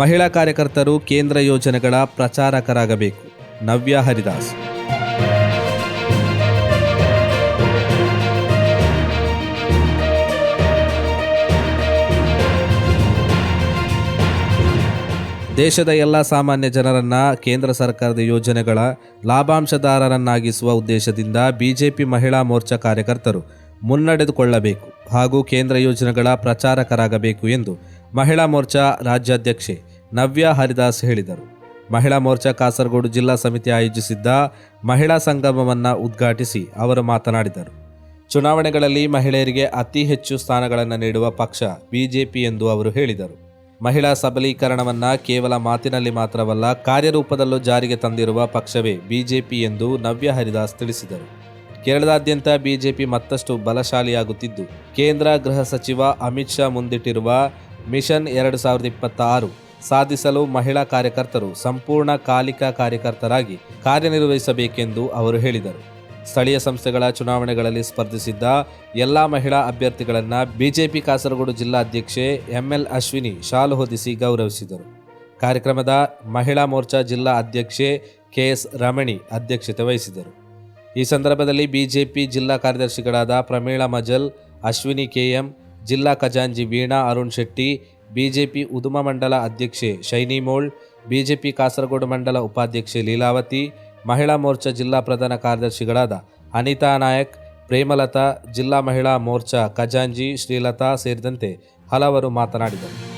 ಮಹಿಳಾ ಕಾರ್ಯಕರ್ತರು ಕೇಂದ್ರ ಯೋಜನೆಗಳ ಪ್ರಚಾರಕರಾಗಬೇಕು. ನವ್ಯ ಹರಿದಾಸ್. ದೇಶದ ಎಲ್ಲ ಸಾಮಾನ್ಯ ಜನರನ್ನ ಕೇಂದ್ರ ಸರ್ಕಾರದ ಯೋಜನೆಗಳ ಲಾಭಾಂಶದಾರರನ್ನಾಗಿಸುವ ಉದ್ದೇಶದಿಂದ ಬಿಜೆಪಿ ಮಹಿಳಾ ಮೋರ್ಚಾ ಕಾರ್ಯಕರ್ತರು ಮುನ್ನಡೆದುಕೊಳ್ಳಬೇಕು ಹಾಗೂ ಕೇಂದ್ರ ಯೋಜನೆಗಳ ಪ್ರಚಾರಕರಾಗಬೇಕು ಎಂದು ಮಹಿಳಾ ಮೋರ್ಚಾ ರಾಜ್ಯಾಧ್ಯಕ್ಷೆ ನವ್ಯ ಹರಿದಾಸ್ ಹೇಳಿದರು. ಮಹಿಳಾ ಮೋರ್ಚಾ ಕಾಸರಗೋಡು ಜಿಲ್ಲಾ ಸಮಿತಿ ಆಯೋಜಿಸಿದ್ದ ಮಹಿಳಾ ಸಂಗಮವನ್ನು ಉದ್ಘಾಟಿಸಿ ಅವರು ಮಾತನಾಡಿದರು. ಚುನಾವಣೆಗಳಲ್ಲಿ ಮಹಿಳೆಯರಿಗೆ ಅತಿ ಹೆಚ್ಚು ಸ್ಥಾನಗಳನ್ನು ನೀಡುವ ಪಕ್ಷ ಬಿಜೆಪಿ ಎಂದು ಅವರು ಹೇಳಿದರು. ಮಹಿಳಾ ಸಬಲೀಕರಣವನ್ನು ಕೇವಲ ಮಾತಿನಲ್ಲಿ ಮಾತ್ರವಲ್ಲ, ಕಾರ್ಯರೂಪದಲ್ಲೂ ಜಾರಿಗೆ ತಂದಿರುವ ಪಕ್ಷವೇ ಬಿಜೆಪಿ ಎಂದು ನವ್ಯ ಹರಿದಾಸ್ ತಿಳಿಸಿದರು. ಕೇರಳದಾದ್ಯಂತ ಬಿಜೆಪಿ ಮತ್ತಷ್ಟು ಬಲಶಾಲಿಯಾಗುತ್ತಿದ್ದು, ಕೇಂದ್ರ ಗೃಹ ಸಚಿವ ಅಮಿತ್ ಶಾ ಮುಂದಿಟ್ಟಿರುವ ಮಿಷನ್ 2026 ಸಾಧಿಸಲು ಮಹಿಳಾ ಕಾರ್ಯಕರ್ತರು ಸಂಪೂರ್ಣ ಕಾಲಿಕ ಕಾರ್ಯಕರ್ತರಾಗಿ ಕಾರ್ಯನಿರ್ವಹಿಸಬೇಕೆಂದು ಅವರು ಹೇಳಿದರು. ಸ್ಥಳೀಯ ಸಂಸ್ಥೆಗಳ ಚುನಾವಣೆಗಳಲ್ಲಿ ಸ್ಪರ್ಧಿಸಿದ್ದ ಎಲ್ಲ ಮಹಿಳಾ ಅಭ್ಯರ್ಥಿಗಳನ್ನು ಬಿಜೆಪಿ ಕಾಸರಗೋಡು ಜಿಲ್ಲಾ ಅಧ್ಯಕ್ಷೆ ಎಂಎಲ್ ಅಶ್ವಿನಿ ಶಾಲು ಹೊದಿಸಿ ಗೌರವಿಸಿದರು. ಕಾರ್ಯಕ್ರಮದ ಮಹಿಳಾ ಮೋರ್ಚಾ ಜಿಲ್ಲಾ ಅಧ್ಯಕ್ಷೆ ಕೆಎಸ್ ರಮಣಿ ಅಧ್ಯಕ್ಷತೆ ವಹಿಸಿದರು. ಈ ಸಂದರ್ಭದಲ್ಲಿ ಬಿಜೆಪಿ ಜಿಲ್ಲಾ ಕಾರ್ಯದರ್ಶಿಗಳಾದ ಪ್ರಮೀಳಾ ಮಜಲ್, ಅಶ್ವಿನಿ ಕೆಎಂ, ಜಿಲ್ಲಾ ಖಜಾಂಚಿ ವೀಣಾ ಅರುಣ್ ಶೆಟ್ಟಿ, ಬಿಜೆಪಿ ಉದುಮ ಮಂಡಲ ಅಧ್ಯಕ್ಷೆ ಶೈನಿ ಮೋಳ್, ಬಿಜೆಪಿ ಕಾಸರಗೋಡು ಮಂಡಲ ಉಪಾಧ್ಯಕ್ಷೆ ಲೀಲಾವತಿ, ಮಹಿಳಾ ಮೋರ್ಚಾ ಜಿಲ್ಲಾ ಪ್ರಧಾನ ಕಾರ್ಯದರ್ಶಿಗಳಾದ ಅನಿತಾ ನಾಯಕ್, ಪ್ರೇಮಲತಾ, ಜಿಲ್ಲಾ ಮಹಿಳಾ ಮೋರ್ಚಾ ಖಜಾಂಚಿ ಶ್ರೀಲತಾ ಸೇರಿದಂತೆ ಹಲವರು ಮಾತನಾಡಿದರು.